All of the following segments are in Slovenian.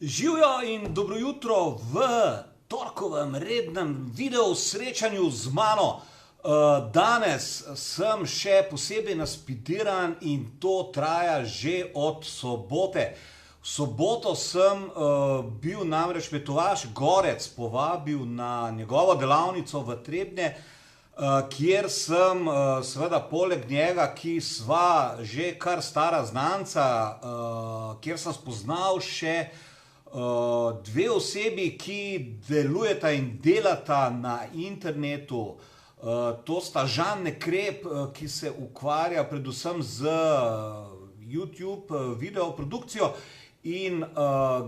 Živijo in dobro jutro v torkovem rednem video srečanju z mano. Danes sem še posebej naspidiran in to traja že od sobote. V soboto sem bil namreč me Tomaž Gorec povabil na njegovo delavnico v Trebnje, kjer sem seveda poleg njega, ki sva že kar stara znanca, kjer sem spoznal še dve osebi, ki delujeta in delata na internetu. To sta Žan Nekrep, ki se ukvarja predvsem z YouTube videoprodukcijo, in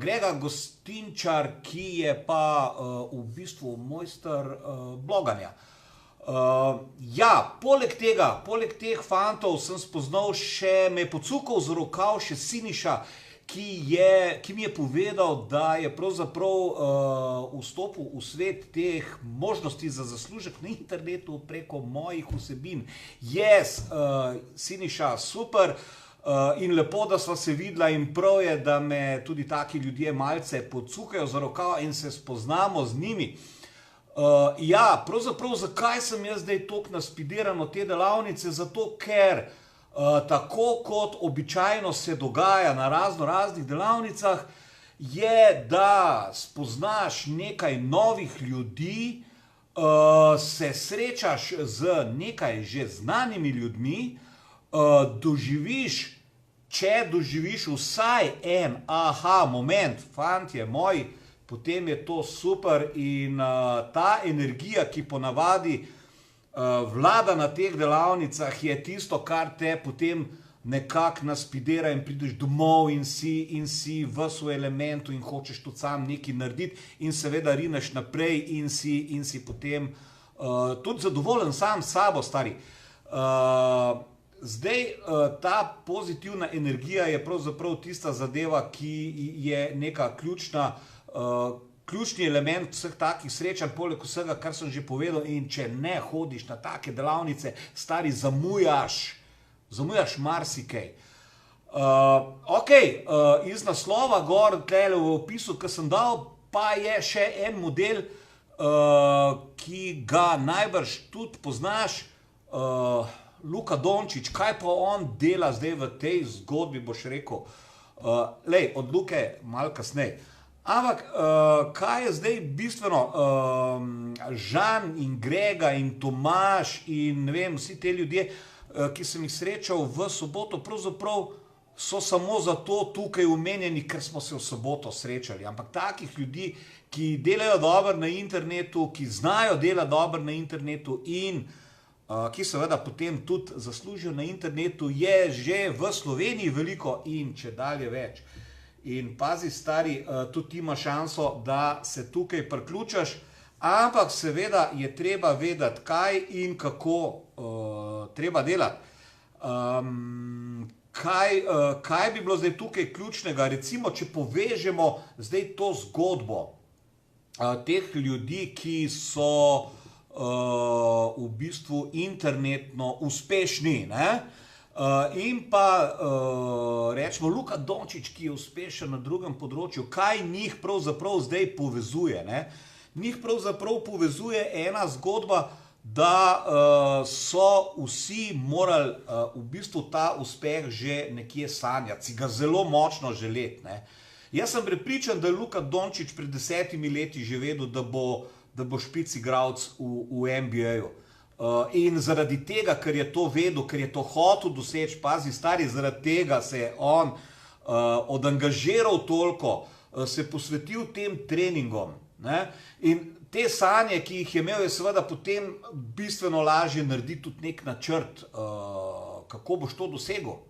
Grega Gostinčar, ki je pa v bistvu mojster bloganja. Poleg teh fantov sem spoznal še, me je pocukal za rokav še Siniša, ki mi je povedal, da je pravzaprav vstopil v svet teh možnosti za zaslužek na internetu preko mojih vsebin. Siniša, super in lepo, da sva se videla, in prav je, da me tudi taki ljudje malce pocukajo za rokav in se spoznamo z njimi. Pravzaprav zakaj sem jaz zdaj toliko naspidiran od te delavnice? Zato, ker tako kot običajno se dogaja na raznih delavnicah, je, da spoznaš nekaj novih ljudi, se srečaš z nekaj že znanimi ljudmi, če doživiš vsaj en aha moment, fantje moji, potem je to super, in ta energija, ki ponavadi vlada na teh delavnicah, je tisto, kar te potem nekako naspidera in prideš domov in si v svoj elementu in hočeš tudi sam nekaj narediti in seveda rineš naprej in si potem tudi zadovoljen sam s sabo, stari. Zdaj, ta pozitivna energija je pravzaprav tista zadeva, ki je neka ključni element vseh takih srečanj, poleg vsega, kar sem že povedal, in če ne hodiš na take delavnice, stari, zamujaš marsikaj. Iz naslova gor, tlele v opisu, ki sem dal, pa je še en model, ki ga najbrž tudi poznaš, Luka Dončić. Kaj pa on dela zdaj v tej zgodbi, boš rekel? Od Luke malo kasneje. Ampak, kaj je zdaj bistveno? Žan in Grega in Tomaž in ne vem, vsi te ljudje, ki sem jih srečal v soboto, pravzaprav so samo zato tukaj omenjeni, ker smo se v soboto srečali. Ampak takih ljudi, ki delajo dobro na internetu, ki znajo delati dobro na internetu in ki seveda potem tudi zaslužijo na internetu, je že v Sloveniji veliko in če dalje več. In pazi, stari, tudi ti imaš šanso, da se tukaj priključaš, ampak seveda je treba vedeti, kaj in kako treba delati. Kaj bi bilo zdaj tukaj ključnega? Recimo, če povežemo zdaj to zgodbo teh ljudi, ki so v bistvu internetno uspešni, in pa rečemo Luka Dončić, ki je uspešen na drugem področju, kaj njih pravzaprav zdaj povezuje? Njih pravzaprav povezuje ena zgodba, da so vsi morali v bistvu ta uspeh že nekje sanjati, si ga zelo močno želeti. Jaz sem prepričan, da je Luka Dončić pred 10 leti že vedel, da bo špic igralec v NBA-ju. In zaradi tega, ker je to vedel, ker je to hotel doseči, pazi, stari, zaradi tega se je on odangažiral toliko, se posvetil tem treningom. In te sanje, ki jih je imel, je seveda potem bistveno lažje narediti tudi nek načrt, kako boš to dosegel.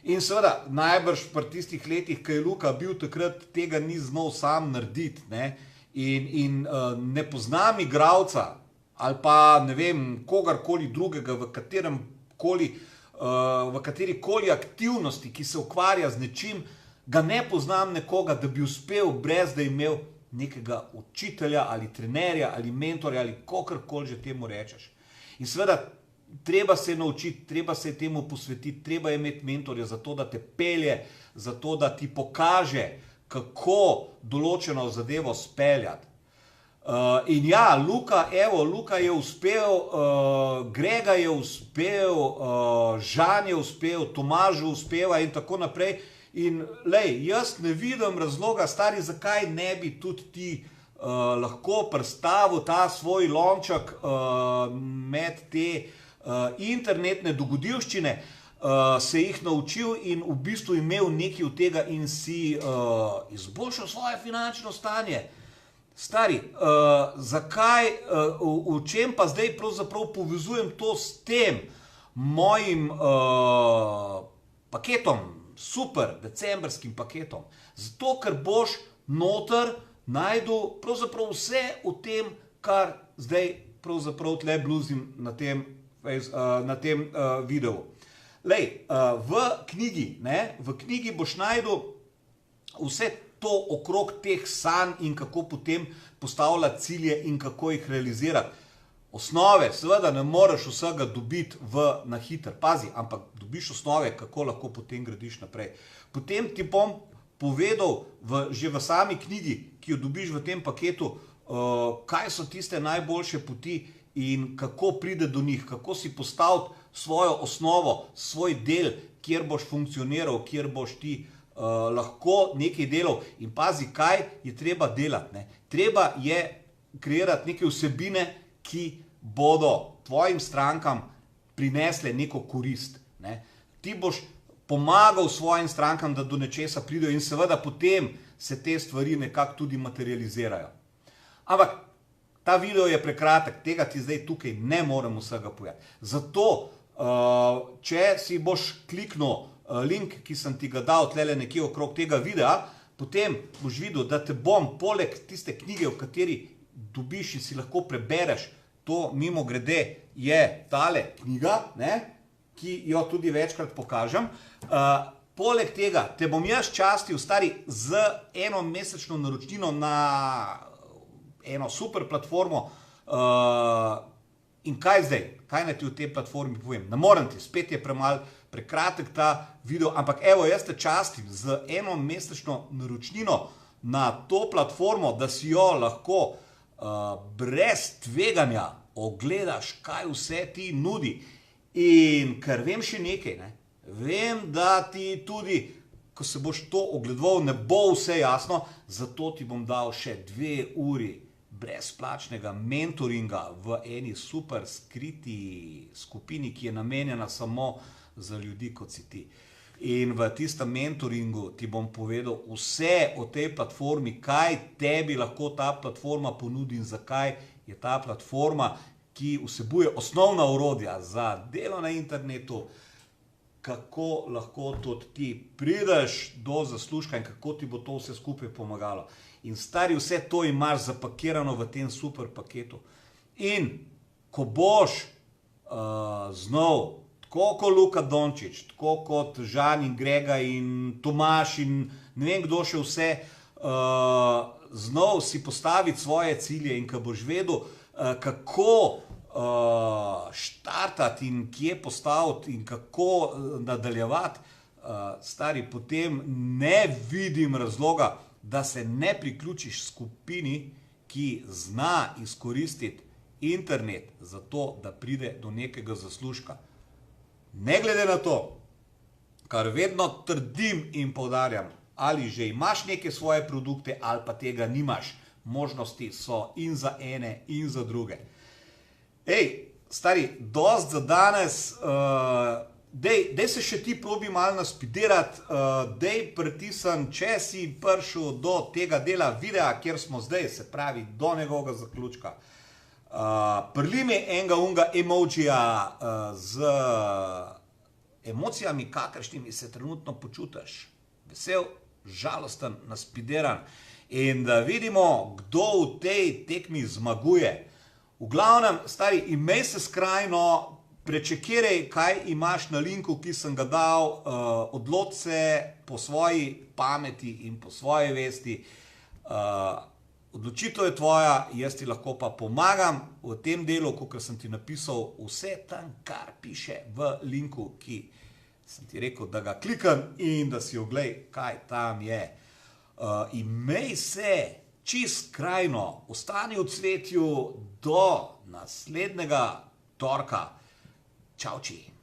In seveda, najbrž pri tistih letih, ki je Luka bil takrat, tega ni znal sam narediti. In ne poznam igralca ali pa ne vem, kogarkoli drugega v katerikoli aktivnosti, ki se ukvarja z nečim, ga ne poznam nekoga, da bi uspel, brez da je imel nekega učitelja ali trenerja ali mentorja ali kogarkoli že temu rečeš. In seveda, treba se naučiti, treba se temu posvetiti, treba je imeti mentorja za to, da te pelje, za to, da ti pokaže, kako določeno zadevo speljati. In ja, Luka je uspel, Grega je uspel, Žan je uspel, Tomažu uspeva in tako naprej. In lej, jaz ne vidim razloga, stari, zakaj ne bi tudi ti lahko predstavil ta svoj lonček med te internetne dogodivščine, se jih naučil in v bistvu imel nekaj od tega in si izboljšal svoje finančno stanje. Stari, zakaj, v čem pa zdaj pravzaprav povezujem to s tem mojim paketom, super decembrskim paketom? Zato, ker boš noter najdel pravzaprav vse o tem, kar zdaj pravzaprav tle bluzim na tem videu. Lej, v knjigi boš najdel vse to okrog teh sanj in kako potem postavljati cilje in kako jih realizirati. Osnove, seveda ne moreš vsega dobiti na hiter, pazi, ampak dobiš osnove, kako lahko potem gradiš naprej. Potem ti bom povedal že v sami knjigi, ki jo dobiš v tem paketu, kaj so tiste najboljše poti in kako pride do njih, kako si postaviti svojo osnovo, svoj del, kjer boš funkcioniral, kjer boš ti lahko nekaj delal. In pazi, kaj je treba delati. Treba je kreirati neke vsebine, ki bodo tvojim strankam prinesle neko korist. Ti boš pomagal svojim strankam, da do nečesa pridejo in seveda potem se te stvari nekako tudi materializirajo. Ampak ta video je prekratek, tega ti zdaj tukaj ne morem vsega povedati. Zato, če si boš kliknil link, ki sem ti ga dal tlele nekje okrog tega videa, potem boš videl, da te bom poleg tiste knjige, v kateri dobiš in si lahko prebereš, to mimo grede je tale knjiga, ki jo tudi večkrat pokažem. Poleg tega te bom jaz častil, stari, z eno mesečno naročnino na eno super platformo. In kaj zdaj? Kaj naj ti v tej platformi povem? Ne morem ti, spet je prekratek ta video, ampak evo, jaz te častim z eno mesečno naročnino na to platformo, da si jo lahko brez tveganja ogledaš, kaj vse ti nudi. In ker vem še nekaj, vem, da ti tudi, ko se boš to ogledoval, ne bo vse jasno, zato ti bom dal še 2 uri brezplačnega mentoringa v eni super skriti skupini, ki je namenjena samo za ljudi, kot si ti. In v tistem mentoringu ti bom povedal vse o tej platformi, kaj tebi lahko ta platforma ponudi in zakaj je ta platforma, ki vsebuje osnovna orodja za delo na internetu, kako lahko tudi ti prideš do zaslužka in kako ti bo to vse skupaj pomagalo. In stari, vse to imaš zapakirano v tem super paketu. In ko boš znal, tako kot Luka Dončić, tako kot Žan in Grega in Tomaž in ne vem kdo še vse, znal si postaviti svoje cilje in ko boš vedel, kako štartati in kje postaviti in kako nadaljevati, stari, potem ne vidim razloga, da se ne priključiš skupini, ki zna izkoristiti internet za to, da pride do nekega zaslužka. Ne glede na to, kar vedno trdim in poudarjam, ali že imaš neke svoje produkte ali pa tega nimaš, možnosti so in za ene in za druge. Ej, stari, dost za danes, dej se še ti probi malo naspidirati, dej pritisni, če si prišel do tega dela videa, kjer smo zdaj, se pravi do njegovega zaključka. Prili mi enega unga emojija z emocijami, kakršnimi se trenutno počutiš. Vesel, žalosten, naspidiran. In da vidimo, kdo v tej tekmi zmaguje. V glavnem, stari, imej se skrajno, prečekiraj, kaj imaš na linku, ki sem ga dal, odloči se po svoji pameti in po svoji vesti. Odločitev je tvoja, jaz ti lahko pa pomagam v tem delu, kot sem ti napisal, vse tam, kar piše v linku, ki sem ti rekel, da ga klikam in da si oglej, kaj tam je. Imej se čist krajno, ostani v cvetju do naslednjega torka. Čau, či.